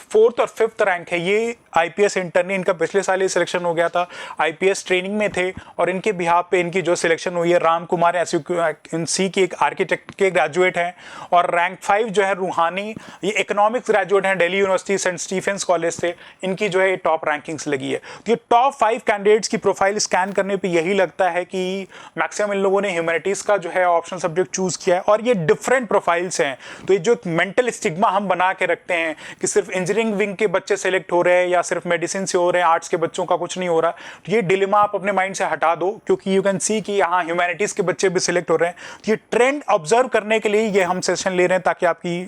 4th और 5th रैंक है, ये आईपीएस इंटर्न, इनका पिछले साल ही सिलेक्शन हो गया था, आईपीएस ट्रेनिंग में थे, और इनके बिहाफ पे इनकी जो सिलेक्शन हुई है, राम कुमार एसयूसी की एक आर्किटेक्ट के ग्रेजुएट हैं, और रैंक 5 जो है रूहानी, ये इकोनॉमिक्स ग्रेजुएट हैं, Delhi university saint Stephen's college से, इनकी जो है टॉप रैंकिंग्स लगी है। तो ये टॉप 5 कैंडिडेट्स की प्रोफाइल स्कैन करने पर यही लगता है कि मैक्सिमम इन लोगों ने ह्यूमैनिटीज़ का जो है ऑप्शनल सब्जेक्ट चूज़ किया है, और ये डिफरेंट प्रोफाइल्स हैं। तो ये जो मेंटल स्टिग्मा हम बना के रखते हैं कि सिर्फ इंजीनियरिंग विंग के बच्चे सेलेक्ट हो रहे हैं या सिर्फ मेडिसिन से हो रहे हैं, आर्ट्स के बच्चों का कुछ नहीं हो रहा, तो ये डिलेमा आप अपने माइंड से हटा दो, क्योंकि यू कैन सी कि यहाँ ह्यूमैनिटीज के बच्चे भी सिलेक्ट हो रहे हैं। तो ये ट्रेंड ऑब्जर्व करने के लिए ये हम सेशन ले रहे हैं ताकि आपकी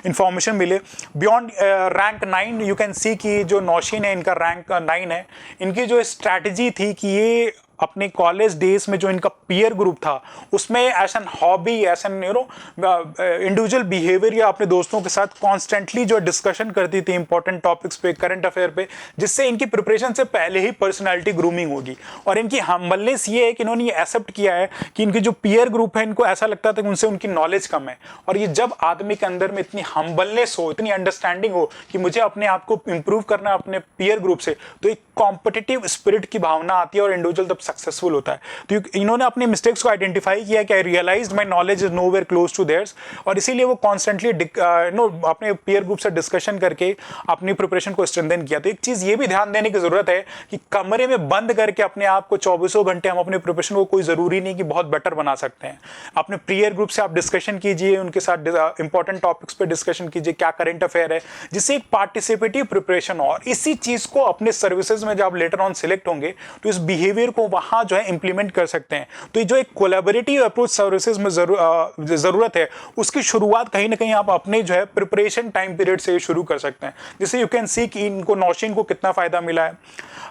इंफॉर्मेशन मिले। Beyond rank 9 you can see कि जो नौशीन है, इनका रैंक 9 है। इनकी जो स्ट्रैटेजी थी कि ये अपने कॉलेज डेज में जो इनका पीयर ग्रुप था उसमें as an hobby, as an individual behaviour या अपने दोस्तों के साथ कॉन्स्टेंटली जो डिस्कशन करती थी इंपॉर्टेंट टॉपिक्स पे, करंट अफेयर पे, जिससे इनकी प्रिपरेशन से पहले ही पर्सनालिटी ग्रूमिंग होगी। और इनकी हम्बलनेस ये है कि इन्होंने ये एक्सेप्ट किया है कि इनके जो पीयर ग्रुप है, इनको ऐसा लगता था कि उनसे उनकी नॉलेज कम है, और ये जब आदमी के अंदर में इतनी हम्बलनेस हो, इतनी अंडरस्टैंडिंग हो कि मुझे अपने आप को इंप्रूव करना है अपने पीयर ग्रुप से, तो एक कॉम्पिटिटिव स्पिरिट की भावना आती है और इंडिविजुअल तब सक्सेसफुल होता है। तो इन्होंने अपने मिस्टेक्स को आइडेंटिफाई किया कि I realised my knowledge is nowhere close to theirs, और इसीलिए वो कॉन्स्टेंटली अपने पीयर ग्रुप से डिस्कशन करके अपनी प्रिपरेशन को स्ट्रेंथन किया। तो एक चीज़ ये भी ध्यान देने की जरूरत है कि कमरे में बंद करके अपने आप को 24 घंटे हम अपने प्रिपरेशन को, कोई ज़रूरी नहीं कि बहुत बेटर बना सकते हैं। अपने पीयर ग्रुप से आप डिस्कशन कीजिए, उनके साथ इंपॉर्टेंट टॉपिक्स पे डिस्कशन कीजिए, क्या करंट अफेयर है, जिससे एक पार्टिसिपेटिव प्रिपरेशन हो। और इसी चीज़ को अपने सर्विसेज में जब लेटर ऑन सिलेक्ट होंगे तो इस बिहेवियर को वहाँ जो है इंप्लीमेंट कर सकते हैं। तो ये जो एक कोलैबोरेटिव अप्रोच सर्विसेज में ज़रूरत है, उसकी शुरुआत कहीं ना कहीं आप अपने जो है प्रिपरेशन टाइम पीरियड से शुरू कर सकते हैं, जिससे यू कैन सी कि इनको नौशीन को कितना फ़ायदा मिला है।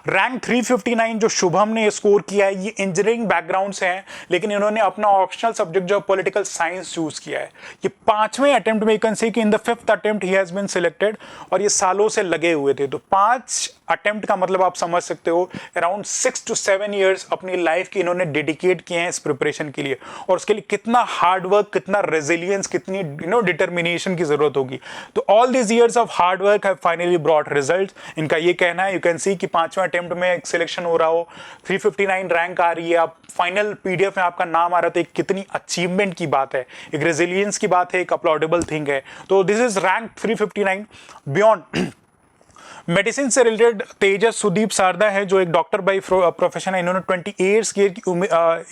रैंक 359 जो शुभम ने स्कोर किया है, ये इंजीनियरिंग बैकग्राउंड से हैं, लेकिन इन्होंने अपना ऑप्शनल सब्जेक्ट जो पॉलिटिकल साइंस चूज किया है। ये 5वें अटेम्प्ट में, यू कैन सी कि इन द 5th अटेम्प्ट ही हैज़ बीन सिलेक्टेड, और ये सालों से लगे हुए थे। तो 5 अटेम्प्ट का मतलब आप समझ सकते हो अराउंड 6 to 7 ईयर्स अपनी लाइफ की इन्होंने डेडिकेट किए हैं इस प्रिपरेशन के लिए, और उसके लिए कितना हार्ड वर्क, कितना रेजिलियंस, कितनी डिटर्मिनेशन की जरूरत होगी। तो all this years of hard work have finally brought results, इनका ये कहना है। यू कैन सी कि 5वें अटेम्प्ट में एक सिलेक्शन हो रहा हो, 359 रैंक आ रही है, आप फाइनल पीडीएफ में आपका नाम आ रहा है, तो एक कितनी अचीवमेंट की बात है, एक रेजिलियंस की बात है, एक अपलॉडेबल थिंग है। तो this is rank 359। Beyond medicine से रिलेटेड तेजस सुदीप सारदा है, जो एक डॉक्टर बाई प्रोफेशन है। इन्होंने 28 की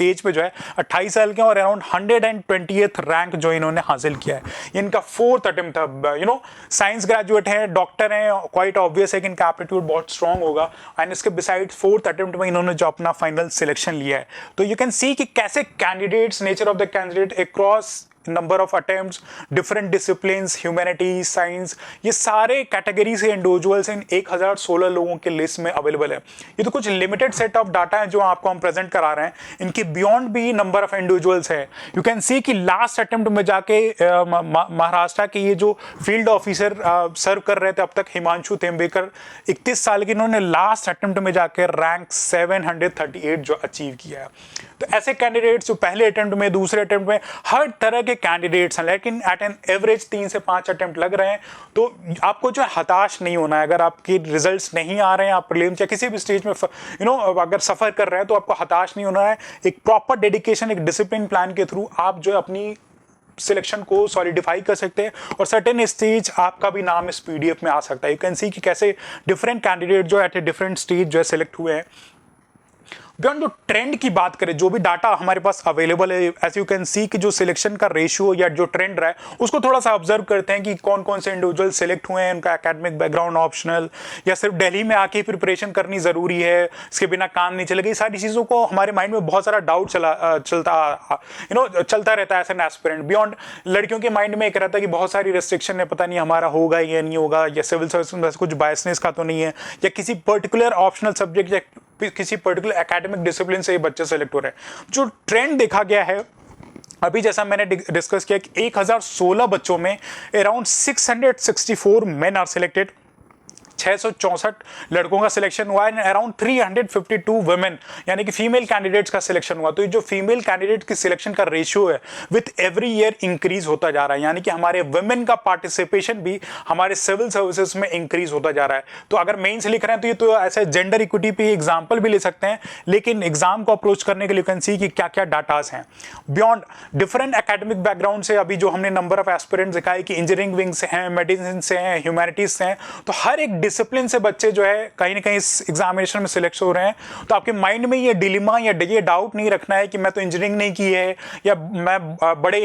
एज पे जो है 28 साल के, और अराउंड 120th रैंक जो इन्होंने हासिल किया है। इनका 4th अटेम्प्ट था। साइंस ग्रेजुएट है, डॉक्टर हैं, क्वाइट ऑब्वियस है कि इनका एप्टीट्यूड बहुत स्ट्रॉन्ग होगा। एंड इसके बिसाइड 4th अटेम्प्ट में इन्होंने जो अपना फाइनल सिलेक्शन लिया है। तो यू कैन सी कि कैसे candidates, nature of the candidate across number of attempts, different disciplines, humanities, science, ये सारे कैटेगरी से इंडिविजुअल्स इन 1016 लोगों के लिस्ट में अवेलेबल है। ये तो कुछ लिमिटेड सेट ऑफ डाटा है जो आपको हम प्रेजेंट करा रहे हैं, इनके बियॉन्ड भी नंबर ऑफ इंडिविजुअल्स है। यू कैन सी कि लास्ट अटेम्प्ट में जाके महाराष्ट्र के ये जो फील्ड ऑफिसर सर्व कर रहे थे अब तक, हिमांशु तेम्बेकर, 31 साल के, इन्होंने लास्ट अटेम्प्ट में जाकर रैंक 738 जो अचीव किया है। तो ऐसे कैंडिडेट्स जो पहले अटेम्प्ट में, दूसरे अटेम्प्ट में, हर तरह के कैंडिडेट्स हैं, लेकिन एट एन एवरेज 3 से 5 अटेम्प्ट लग रहे हैं। तो आपको जो है हताश नहीं होना है। अगर आपके रिजल्ट्स नहीं आ रहे हैं, आप प्रीलिम्स या किसी भी स्टेज में अगर सफर कर रहे हैं, तो आपको हताश नहीं होना है। एक प्रॉपर डेडिकेशन, एक डिसिप्लिन प्लान के थ्रू आप जो है अपनी सिलेक्शन को सॉलिडिफाई कर सकते हैं, और सर्टेन स्टेज आपका भी नाम इस पीडीएफ में आ सकता है। यू कैन सी कि कैसे डिफरेंट कैंडिडेट जो एट ए डिफरेंट स्टेज जो है सिलेक्ट हुए हैं। बियॉन्ड जो ट्रेंड की बात करें, जो भी डाटा हमारे पास अवेलेबल है, एज यू कैन सी कि जो सिलेक्शन का रेशियो या जो ट्रेंड रहा है उसको थोड़ा सा ऑब्जर्व करते हैं कि कौन कौन से इंडिविजुअल सिलेक्ट हुए हैं, उनका एकेडमिक बैकग्राउंड ऑप्शनल या सिर्फ दिल्ली में आके प्रिपरेशन करनी जरूरी है, इसके बिना काम नहीं चलेगा। ये सारी चीज़ों को हमारे माइंड में बहुत सारा डाउट चलता रहता है एज एन एस्पिरेंट। बियॉन्ड लड़कियों के माइंड में एक रहता है कि बहुत सारी रेस्ट्रिक्शन है, पता नहीं हमारा होगा या नहीं होगा, या सिविल सर्विस में कुछ बायसनेस का तो नहीं है, या किसी पर्टिकुलर ऑप्शनल सब्जेक्ट या किसी पर्टिकुलर एकेडमिक डिसिप्लिन से ये बच्चे सेलेक्ट हो रहे हैं। जो ट्रेंड देखा गया है अभी, जैसा मैंने डिस्कस किया कि 1016 बच्चों में अराउंड 664 मेन आर सिलेक्टेड, 664 लड़कों का सिलेक्शन हुआ है, अराउंड 352 वुमेन यानी कि फीमेल कैंडिडेट्स का सिलेक्शन हुआ। तो ये जो फीमेल कैंडिडेट की सिलेक्शन का रेशियो है विथ एवरी ईयर इंक्रीज होता जा रहा है, यानी कि हमारे वुमेन का पार्टिसिपेशन भी हमारे सिविल सर्विसेज में इंक्रीज होता जा रहा है। तो अगर मेंस लिख रहे हैं तो ये तो ऐसे जेंडर इक्विटी पे एग्जाम्पल भी ले सकते हैं, लेकिन एग्जाम को अप्रोच करने के लिए कैन सी कि क्या क्या डाटाज हैं बियॉन्ड डिफरेंट एकेडमिक बैकग्राउंड से। अभी जो हमने नंबर ऑफ एस्पिरेंट्स दिखाई कि इंजीनियरिंग विंग से हैं, मेडिसिन से हैं, ह्यूमैनिटीज से हैं, तो हर एक डिसिप्लिन से बच्चे जो है कहीं ना कहीं इस एग्जामिनेशन में सिलेक्ट हो रहे हैं। तो आपके माइंड में ये डिलेमा या ये डाउट नहीं रखना है कि मैं तो इंजीनियरिंग नहीं की है या मैं बड़े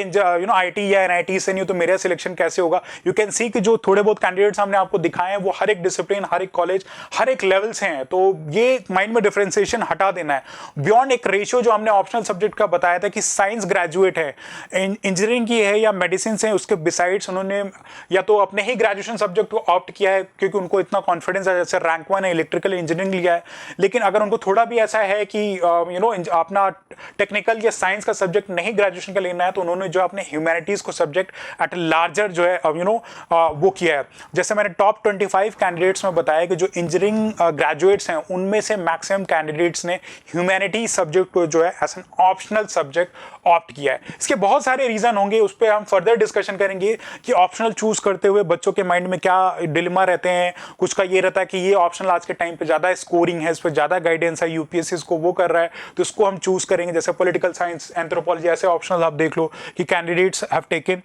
आईटी या एनआईटी से नहीं हूं तो मेरा सिलेक्शन कैसे होगा। यू कैन सी कि जो थोड़े बहुत कैंडिडेट्स हमने आपको दिखाए हैं वो हर एक डिसिप्लिन, हर एक कॉलेज, हर एक लेवल से हैं। तो ये माइंड में डिफरेंशिएशन हटा देना है बियॉन्ड एक रेशियो जो हमने ऑप्शनल सब्जेक्ट का बताया था कि साइंस ग्रेजुएट है, इंजीनियरिंग की है या मेडिसिन से, उसके बिसाइड्स उन्होंने या तो अपने ही ग्रेजुएशन सब्जेक्ट को ऑप्ट किया है क्योंकि उनको इतना कॉन्फिडेंस है, जैसे रैंक 1 है, इलेक्ट्रिकल इंजीनियरिंग लिया है। लेकिन अगर उनको थोड़ा भी ऐसा है कि अपना टेक्निकल या साइंस का सब्जेक्ट नहीं ग्रेजुएशन का लेना है तो उन्होंने जो अपने ह्यूमैनिटीज को सब्जेक्ट एट लार्जर जो है वो किया है। जैसे मैंने टॉप 25 कैंडिडेट्स में बताया कि जो इंजीनियरिंग ग्रेजुएट्स हैं उनमें से मैक्सिमम कैंडिडेट्स ने ह्यूमैनिटीज सब्जेक्ट को जो है as an optional subject opt किया है। इसके बहुत सारे रीजन होंगे, उस पर हम फर्दर डिस्कशन करेंगे कि ऑप्शनल चूज करते हुए बच्चों के माइंड में क्या डिलेमा रहते हैं। कुछ का ये रहता है कि ये ऑप्शनल आज के टाइम पे ज्यादा स्कोरिंग है, इस पर ज्यादा गाइडेंस है, यूपीएससी इसको वो कर रहा है तो इसको हम चूज करेंगे। जैसे पॉलिटिकल साइंस, एंथ्रोपोलॉजी, ऐसे ऑप्शनल आप देख लो कि कैंडिडेट्स हैव टेकन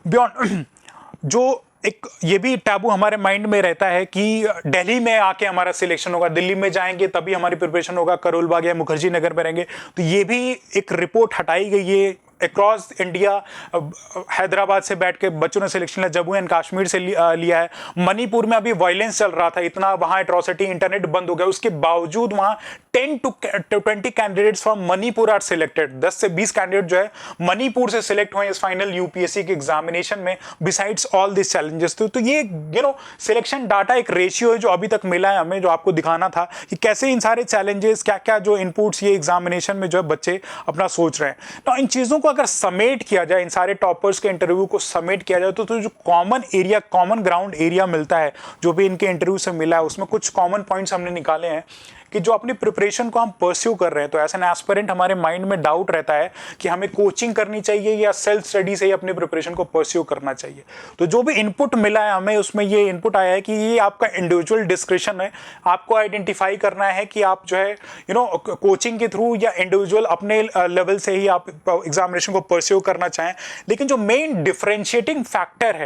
बियॉन्ड। जो एक ये भी टैबू हमारे माइंड में रहता है कि दिल्ली में आके हमारा सिलेक्शन होगा, दिल्ली में जाएंगे तभी हमारी प्रिपरेशन होगा, करोल बाग या मुखर्जी नगर में रहेंगे। तो ये भी एक रिपोर्ट हटाई गई है अक्रॉस इंडिया। हैदराबाद से बैठ के बच्चों ने सिलेक्शन लिया, जम्मू एंड कश्मीर से लिया है। मणिपुर में अभी वायलेंस चल रहा था, इतना वहां एट्रोसिटी, इंटरनेट बंद हो गया, उसके बावजूद वहां 10 to 20 candidates from Manipur are selected. 10 से 20 कैंडिडेट जो है मणिपुर से सिलेक्ट हुए इस फाइनल यूपीएससी के एग्जामिनेशन में, बिसाइड्स ऑल दिस चैलेंजेस। तो ये सिलेक्शन डाटा एक रेशियो है जो अभी तक मिला है हमें, जो आपको दिखाना था कि कैसे इन सारे चैलेंजेस, क्या क्या जो इनपुट्स ये एग्जामिनेशन में जो है बच्चे अपना सोच रहे हैं। तो इन चीजों अगर समेट किया जाए, इन सारे टॉपर्स के इंटरव्यू को समेट किया जाए तो जो common area, common ground area मिलता है जो भी इनके इंटरव्यू से मिला है, उसमें कुछ कॉमन पॉइंट्स हमने निकाले हैं कि जो अपनी प्रिपरेशन को हम परस्यू कर रहे हैं तो एज एन एस्पिरेंट हमारे माइंड में डाउट रहता है कि हमें कोचिंग करनी चाहिए या सेल्फ स्टडी से ही अपनी प्रिपरेशन को परस्यू करना चाहिए। तो जो भी इनपुट मिला है हमें, उसमें ये इनपुट आया है कि ये आपका इंडिविजुअल डिस्क्रिप्शन है, आपको आइडेंटिफाई करना है कि आप जो है कोचिंग के थ्रू या इंडिविजुअल अपने लेवल से ही आप एग्जामिनेशन को परस्यू करना चाहें। लेकिन जो मेन डिफरेंशिएटिंग फैक्टर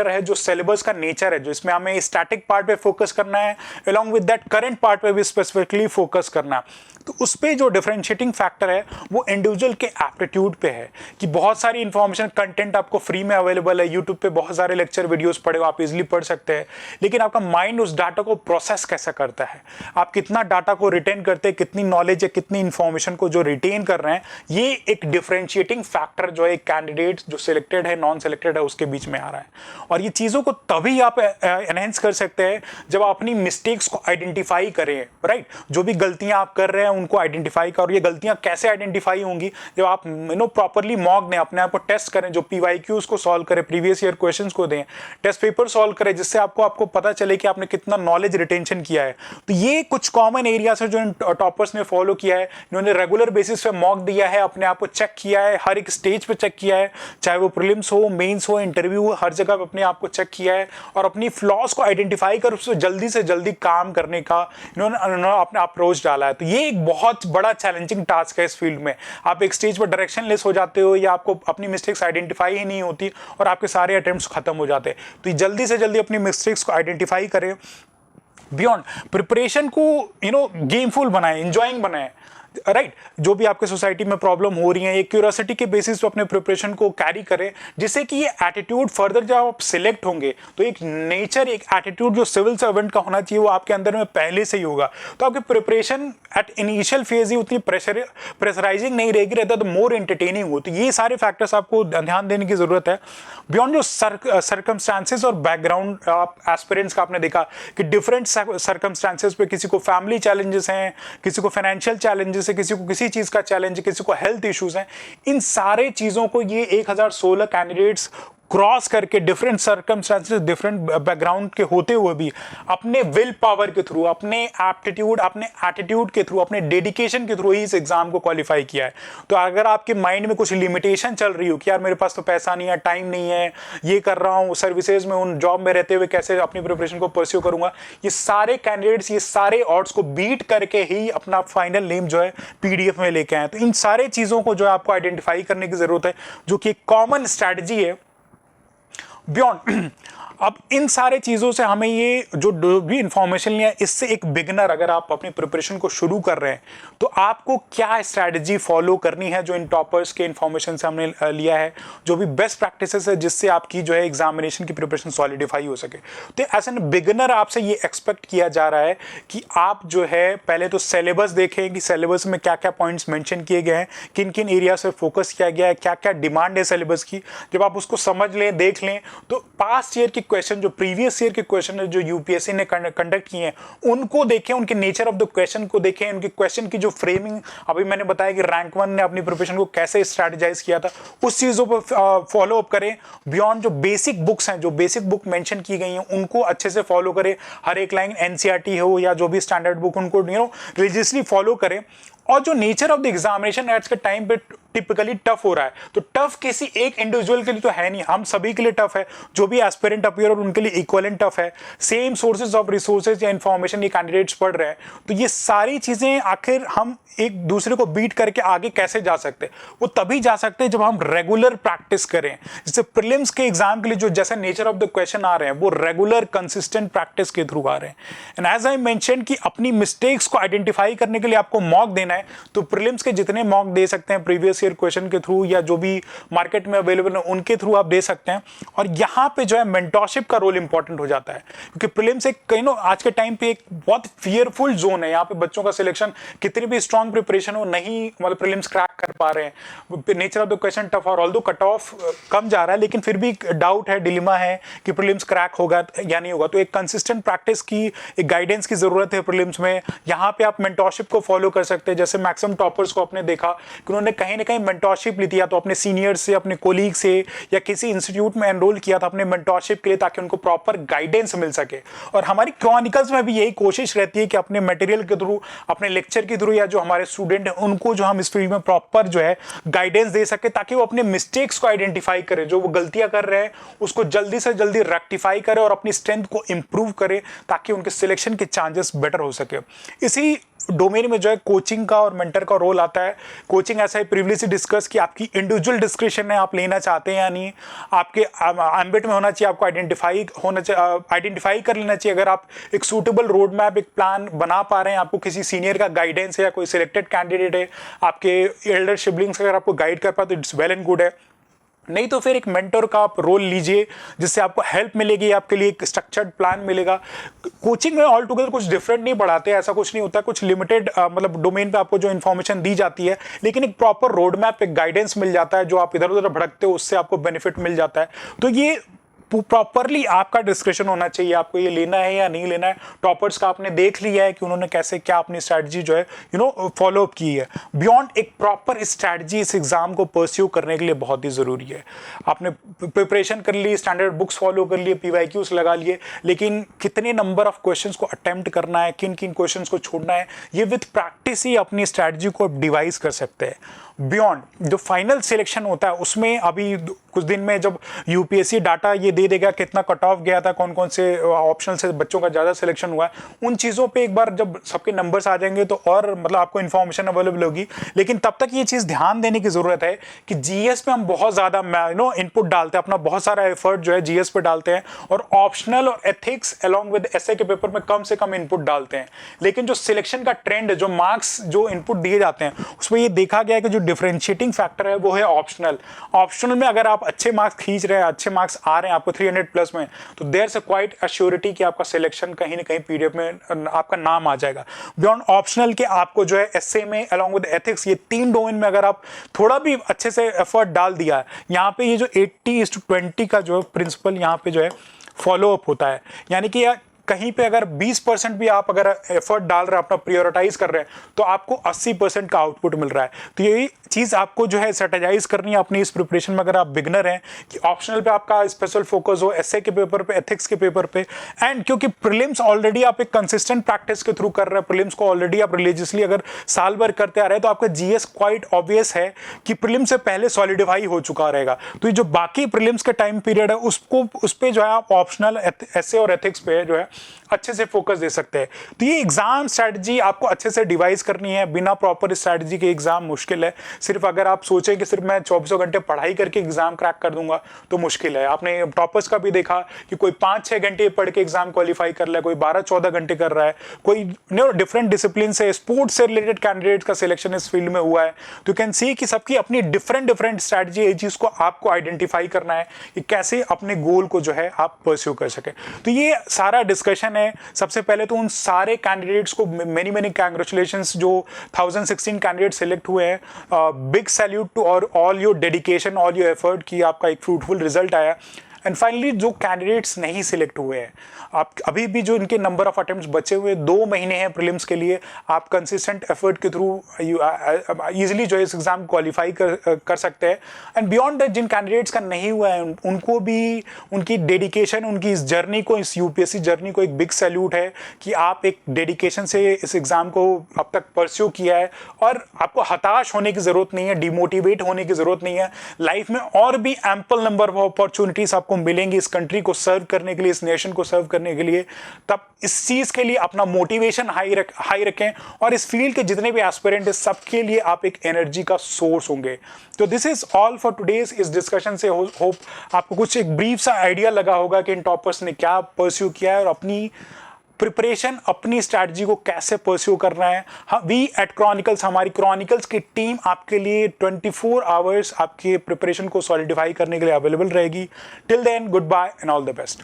है, जो सिलेबस का नेचर है, जो इसमें हमें स्टैटिक पार्ट पे फोकस करना है, along with that current part पे भी स्पेसिफिकली फोकस करना है। तो उस पे जो डिफरेंशिएटिंग फैक्टर है वो इंडिविजुअल के एप्टीट्यूड पे है कि बहुत सारी इंफॉर्मेशन, कंटेंट आपको फ्री में अवेलेबल है, यूट्यूब पे बहुत सारे लेक्चर वीडियोस पड़े हो, आप इजीली पढ़ सकते हैं। लेकिन आपका माइंड उस डाटा को प्रोसेस कैसा करता है, आप कितना डाटा को रिटेन करते हैं, कितनी नॉलेज या कितनी इंफॉर्मेशन को जो रिटेन कर रहे हैं, ये एक डिफरेंशिएटिंग फैक्टर जो है कैंडिडेट जो सिलेक्टेड है, नॉन सिलेक्टेड है, उसके बीच में आ रहा है। और ये चीजों को तभी आप एनहेंस कर सकते हैं जब आप अपनी मिस्टेक्स को आइडेंटिफाई करें, राइट। जो भी गलतियां आप कर रहे हैं उनको आइडेंटिफाई करो। ये गलतियां कैसे आइडेंटिफाई होंगी, जब आप प्रॉपर्ली मॉक दें, अपने आप को टेस्ट करें, जो पीवाईक्यूज को सॉल्व करें, प्रीवियस ईयर क्वेश्चंस को दें, टेस्ट पेपर सॉल्व करें, जिससे आपको पता चले कि आपने कितना नॉलेज रिटेंशन किया है। तो ये कुछ कॉमन एरियाज है जो इन टॉपर्स ने फॉलो किया है। इन्होंने रेगुलर बेसिस पे मॉक दिया है, अपने आप को चेक किया है, हर एक स्टेज पे चेक किया है, चाहे वो प्रीलिम्स हो, मेंस हो, इंटरव्यू, हर जगह अपने आप को चेक किया है और अपनी फ्लॉज को आइडेंटिफाई कर उससे जल्दी से जल्दी काम करने का इन्होंने अपना अप्रोच डाला है। तो ये एक बहुत बड़ा चैलेंजिंग टास्क है इस फील्ड में। आप एक स्टेज पर डायरेक्शन लेस हो जाते हो या आपको अपनी मिस्टेक्स आइडेंटिफाई ही नहीं होती और आपके सारे अटेम्प्ट्स खत्म हो जाते हैं। तो जल्दी से जल्दी अपनी मिस्टेक्स को आइडेंटिफाई करें, बियॉन्ड प्रिपरेशन को गेमफुल बनाए, इंजॉइंग बनाए, राइट जो भी आपके सोसाइटी में प्रॉब्लम हो रही है ये क्यूरियोसिटी के बेसिस पे अपने प्रिपरेशन को कैरी करें, जिससे कि ये एटीट्यूड फर्दर जब आप सिलेक्ट होंगे तो एक नेचर, एक एटीट्यूड जो सिविल सर्वेंट का होना चाहिए वो आपके अंदर में पहले से ही होगा। तो आपकी प्रिपरेशन एट इनिशियल फेज ही उतनी प्रेशराइजिंग नहीं रहेगी, रहता तो मोर एंटरटेनिंग हो। तो ये सारे फैक्टर्स आपको ध्यान देने की जरूरत है। बियॉन्ड जो सर्कमस्टांसेस और बैकग्राउंड आप एस्पिरेंट्स का आपने देखा कि डिफरेंट सर्कमस्टांसेस पे किसी को फैमिली चैलेंजेस हैं, किसी को फाइनेंशियल चैलेंजेस है, किसी को किसी चीज का चैलेंज, किसी को हेल्थ इश्यूज हैं। इन सारे चीजों को ये 1016 कैंडिडेट्स क्रॉस करके डिफरेंट सर्कमस्टांसेस, डिफरेंट बैकग्राउंड के होते हुए भी अपने विल पावर के थ्रू, अपने एप्टीट्यूड, अपने एटीट्यूड के थ्रू, अपने डेडिकेशन के थ्रू ही इस एग्जाम को क्वालिफाई किया है। तो अगर आपके माइंड में कुछ लिमिटेशन चल रही हो कि यार मेरे पास तो पैसा नहीं है, टाइम नहीं है, ये कर रहा हूँ सर्विसेज में, उन जॉब में रहते हुए कैसे अपनी प्रिपरेशन को परस्यू करूंगा, ये सारे कैंडिडेट्स ये सारे ऑड्स को बीट करके ही अपना फाइनल नेम जो है पीडीएफ में लेके आए। तो इन सारे चीजों को जो है आपको आइडेंटिफाई करने की जरूरत है, जो कि एक कॉमन स्ट्रैटेजी है। बियॉन्ड अब इन सारे चीज़ों से हमें ये जो भी इंफॉर्मेशन लिया, इससे एक बिगनर अगर आप अपनी प्रिपरेशन को शुरू कर रहे हैं तो आपको क्या स्ट्रैटेजी फॉलो करनी है, जो इन टॉपर्स के इंफॉर्मेशन से हमने लिया है, जो भी बेस्ट प्रैक्टिसेस है जिससे आपकी जो है एग्जामिनेशन की प्रिपरेशन सॉलिडिफाई हो सके। तो एज एन बिगनर आपसे ये एक्सपेक्ट किया जा रहा है कि आप जो है पहले तो सिलेबस देखें कि सिलेबस में क्या क्या पॉइंट्स मेंशन किए गए हैं, किन किन एरिया से फोकस किया गया है, क्या क्या डिमांड है सिलेबस की। जब आप उसको समझ लें, देख लें, तो पास्ट ईयर की क्वेश्चन, जो प्रीवियस ईयर के क्वेश्चन है जो यूपीएससी ने कंडक्ट किए हैं, उनको देखें, उनके नेचर ऑफ द क्वेश्चन को देखें, उनके क्वेश्चन की जो फ्रेमिंग, अभी मैंने बताया कि रैंक 1 ने अपनी प्रिपरेशन को कैसे स्ट्रैटेजाइज किया था, उस चीजों पर फॉलो अप करें। बियॉन्ड जो बेसिक बुक्स हैं, जो बेसिक बुक मेंशन की गई हैं, उनको अच्छे से फॉलो करें। हर एक लाइन एनसीईआरटी हो या जो भी स्टैंडर्ड बुक, उनको रिलीजियसली फॉलो करें। और जो नेचर ऑफ द एग्जामिनेशन आज के टाइम पे टिपिकली टफ हो रहा है, तो टफ किसी एक इंडिविजुअल के लिए तो है नहीं, हम सभी के लिए टफ है, जो भी एस्पिरेंट अपीयर और उनके लिए इक्वलेंट टफ है। सेम सोर्सेज ऑफ रिसोर्सेज या इंफॉर्मेशन ये कैंडिडेट्स पढ़ रहे हैं, तो ये सारी चीजें आखिर हम एक दूसरे को बीट करके आगे कैसे जा सकते हैं, वो तभी जा सकते हैं जब हम रेगुलर प्रैक्टिस करें। जैसे प्रीलिम्स के एग्जाम के लिए जो जैसा नेचर ऑफ द क्वेश्चन आ रहे हैं वो रेगुलर कंसिस्टेंट प्रैक्टिस के थ्रू आ रहे हैं। एंड एज आई मेंशन कि अपनी मिस्टेक्स को आइडेंटिफाई करने के लिए आपको मॉक देना है, तो प्रीलिम्स के जितने मॉक दे सकते हैं प्रीवियस ईयर क्वेश्चन के थ्रू या जो भी मार्केट में अवेलेबल है उनके थ्रू आप दे सकते हैं। और यहाँ पे जो है मेंटरशिप का रोल इंपॉर्टेंट हो जाता है, क्योंकि प्रीलिम्स एक आज के टाइम पे एक बहुत फियरफुल जोन है। यहाँ पे बच्चों का सिलेक्शन कितनी भी स्ट्रॉन्ग प्रिपरेशन हो, नहीं मतलब प्रीलिम्स क्रैक कर पा रहे हैं, nature of the question tough, और ऑल्दो कट ऑफ कम जा रहा है, लेकिन फिर भी डाउट है, डिलेमा है कि प्रीलिम्स क्रैक होगा या नहीं होगा। तो एक कंसिस्टेंट प्रैक्टिस की, एक गाइडेंस की जरूरत है प्रीलिम्स में। यहाँ पे आप मेंटरशिप को फॉलो कर सकते हैं। जैसे मैक्सिमम टॉपर्स को आपने देखा कि उन्होंने कहीं ना कहीं मेंटरशिप ली थी, या तो अपने सीनियर से, अपने कोलीग से, या किसी इंस्टीट्यूट में एनरोल किया था अपने मेंटरशिप के लिए, ताकि उनको प्रॉपर गाइडेंस मिल सके। और हमारी क्रॉनिकल्स में भी यही कोशिश रहती है कि अपने मटेरियल के थ्रू, अपने लेक्चर के थ्रू, या जो हमारे स्टूडेंट हैं उनको जो हम इस फील्ड में प्रॉपर जो है गाइडेंस दे सके, ताकि वो अपने मिस्टेक्स को आइडेंटिफाई करें, जो वो गलतियां कर रहे हैं उसको जल्दी से जल्दी रेक्टिफाई करें और अपनी स्ट्रेंथ को इंप्रूव करें, ताकि उनके सिलेक्शन के चांसेस बेटर हो सके। इसी डोमेन में जो है कोचिंग का और मेंटर का रोल आता है। कोचिंग ऐसा है, प्रीवियसली डिस्कस कि आपकी इंडिविजुअल डिस्क्रिप्शन है, आप लेना चाहते हैं या नहीं, आपके एम्बिट में होना चाहिए, आपको आइडेंटिफाई कर लेना चाहिए। अगर आप एक सूटेबल रोड मैप, एक प्लान बना पा रहे हैं, आपको किसी सीनियर का गाइडेंस है या कोई सिलेक्टेड कैंडिडेट है, आपके एल्डर सिबलिंग्स अगर आपको गाइड कर पाए तो इट्स वेल एंड गुड है। नहीं तो फिर एक मेंटर का आप रोल लीजिए, जिससे आपको हेल्प मिलेगी, आपके लिए एक स्ट्रक्चर्ड प्लान मिलेगा। कोचिंग में ऑल टुगेदर कुछ डिफरेंट नहीं पढ़ाते, ऐसा कुछ नहीं होता, कुछ लिमिटेड मतलब डोमेन पे आपको जो इन्फॉर्मेशन दी जाती है, लेकिन एक प्रॉपर रोड मैप, एक गाइडेंस मिल जाता है, जो आप इधर उधर भटकते हो उससे आपको बेनिफिट मिल जाता है। तो ये प्रॉपरली आपका डिस्कशन होना चाहिए, आपको ये लेना है या नहीं लेना है। टॉपर्स का आपने देख लिया है कि उन्होंने कैसे क्या अपनी स्ट्रैटेजी जो है फॉलो अप की है। बियॉन्ड एक प्रॉपर स्ट्रैटेजी इस एग्जाम को परस्यू करने के लिए बहुत ही जरूरी है। आपने प्रिपरेशन कर ली, स्टैंडर्ड बुक्स फॉलो कर लिए, PYQs लगा लिए, लेकिन कितने नंबर ऑफ क्वेश्चंस को अटेम्प्ट करना है, किन किन क्वेश्चंस को छोड़ना है, ये विद प्रैक्टिस ही अपनी स्ट्रैटेजी को डिवाइस कर सकते हैं। बियॉन्ड जो फाइनल सिलेक्शन होता है उसमें अभी कुछ दिन में जब यूपीएससी डाटा ये दे देगा कितना कट ऑफ गया था, कौन कौन से ऑप्शन से बच्चों का ज़्यादा सिलेक्शन हुआ है। उन चीज़ों पे एक बार जब सबके नंबर्स आ जाएंगे तो और मतलब आपको इन्फॉर्मेशन अवेलेबल होगी। लेकिन तब तक ये चीज़ ध्यान देने की ज़रूरत है कि जीएस पे हम बहुत ज़्यादा इनपुट डालते हैं, अपना बहुत सारा एफर्ट जो है जीएस पे डालते हैं, और ऑप्शनल और एथिक्स अलॉन्ग विद एसए के पेपर में कम से कम इनपुट डालते हैं। लेकिन जो सिलेक्शन का ट्रेंड है, जो मार्क्स जो इनपुट दिए जाते हैं, उसमें ये देखा गया है कि जो डिफरेंशिएटिंग फैक्टर है वो है ऑप्शनल। ऑप्शनल में अगर आप अच्छे मार्क्स खींच रहे हैं, अच्छे मार्क्स आ रहे हैं आपको 300 प्लस में, तो देयर से क्वाइट अश्योरिटी कि आपका सिलेक्शन कहीं ना कहीं पीडीएफ में आपका नाम आ जाएगा। बियॉन्ड ऑप्शनल के आपको जो है एसए में अलॉन्ग विद एथिक्स, ये 3 डोमेन में अगर आप थोड़ा भी अच्छे से एफर्ट डाल दिया है, यहाँ पे ये जो 80:20 का जो प्रिंसिपल यहाँ पे जो है फॉलो अप होता है। यानी कि कहीं पे अगर 20% भी आप अगर एफर्ट डाल रहे हैं, अपना प्रायोरिटाइज कर रहे हैं, तो आपको 80% का आउटपुट मिल रहा है। तो यही चीज़ आपको जो है स्ट्रेटेजाइज करनी है अपनी इस प्रिपरेशन में। अगर आप बिगनर हैं कि ऑप्शनल पे आपका स्पेशल फोकस हो, एसए के पेपर पे, एथिक्स के पेपर पे, एंड क्योंकि प्रीलिम्स ऑलरेडी आप एक कंसिस्टेंट प्रैक्टिस के थ्रू कर रहे हैं, प्रीलिम्स को ऑलरेडी आप रिलीजियसली अगर साल भर करते आ रहे हैं, तो आपका जीएस क्वाइट ऑब्वियस है कि प्रीलिम्स से पहले सॉलिडिफाई हो चुका रहेगा। तो ये जो बाकी प्रीलिम्स का टाइम पीरियड है उसको उस पर जो है आप ऑप्शनल एसए और एथिक्स पे जो है अच्छे से फोकस दे सकते हैं। तो ये एग्जाम स्ट्रैटेजी आपको अच्छे से डिवाइस करनी है। बिना प्रॉपर स्ट्रैटेजी के एग्जाम मुश्किल है। सिर्फ अगर आप सोचें कि सिर्फ मैं 24 घंटे पढ़ाई करके एग्जाम क्रैक कर दूंगा तो मुश्किल है। आपने टॉपर्स का भी देखा कि कोई 5-6 घंटे पढ़ के एग्जाम क्वालिफाई कर रहा है, कोई 12-14 घंटे कर रहा है, कोई डिफरेंट डिसिप्लिन से, स्पोर्ट्स से रिलेटेड कैंडिडेट का सिलेक्शन इस फील्ड में हुआ है। तो यू कैन सी कि सबकी अपनी डिफरेंट स्ट्रैटेजी है। इस चीज को आपको आइडेंटिफाई करना है कि कैसे अपने गोल को जो है आप परस्यू कर सके। तो ये सारा डिस्कशन है। सबसे पहले तो उन सारे कैंडिडेट्स को मेनी कांग्रेचुलेशंस जो 1016 कैंडिडेट सिलेक्ट हुए हैं। Big salute to all your dedication, all your effort कि आपका एक फ्रूटफुल रिजल्ट आया। एंड फाइनली जो कैंडिडेट्स नहीं सिलेक्ट हुए हैं, आप अभी भी जो इनके नंबर ऑफ अटेम्प्ट्स बचे हुए 2 महीने हैं प्रीलिम्स के लिए, आप कंसिस्टेंट एफर्ट के थ्रू इजीली जो है इस एग्जाम क्वालिफाई कर सकते हैं। एंड बियॉन्ड दैट जिन कैंडिडेट्स का नहीं हुआ है उनको भी उनकी डेडिकेशन, उनकी इस जर्नी को, इस यूपीएससी जर्नी को एक बिग सैल्यूट है कि आप एक डेडिकेशन से इस एग्जाम को अब तक परस्यू किया है। और आपको हताश होने की जरूरत नहीं है, डिमोटिवेट होने की जरूरत नहीं है। लाइफ में और भी एम्पल नंबर ऑफ अपॉर्चुनिटीज आपको मिलेंगी इस कंट्री को सर्व करने के लिए, इस नेशन को सर्व करने के लिए। तब इस चीज के लिए अपना मोटिवेशन हाई रखें और इस फील्ड के जितने भी एस्पिरेंट है सबके लिए आप एक एनर्जी का सोर्स होंगे। तो this is all for today's. इस डिस्कशन से होप आपको कुछ एक ब्रीफ सा आइडिया लगा होगा कि इन टॉपर्स ने क्या परस्यू किया है और अपनी प्रिपरेशन, अपनी स्ट्रैटेजी को कैसे परस्यू करना है। वी एट क्रॉनिकल्स, हमारी क्रॉनिकल्स की टीम आपके लिए 24 आवर्स आपके प्रिपरेशन को सॉलिडिफाई करने के लिए अवेलेबल रहेगी। Till then, goodbye and all the best.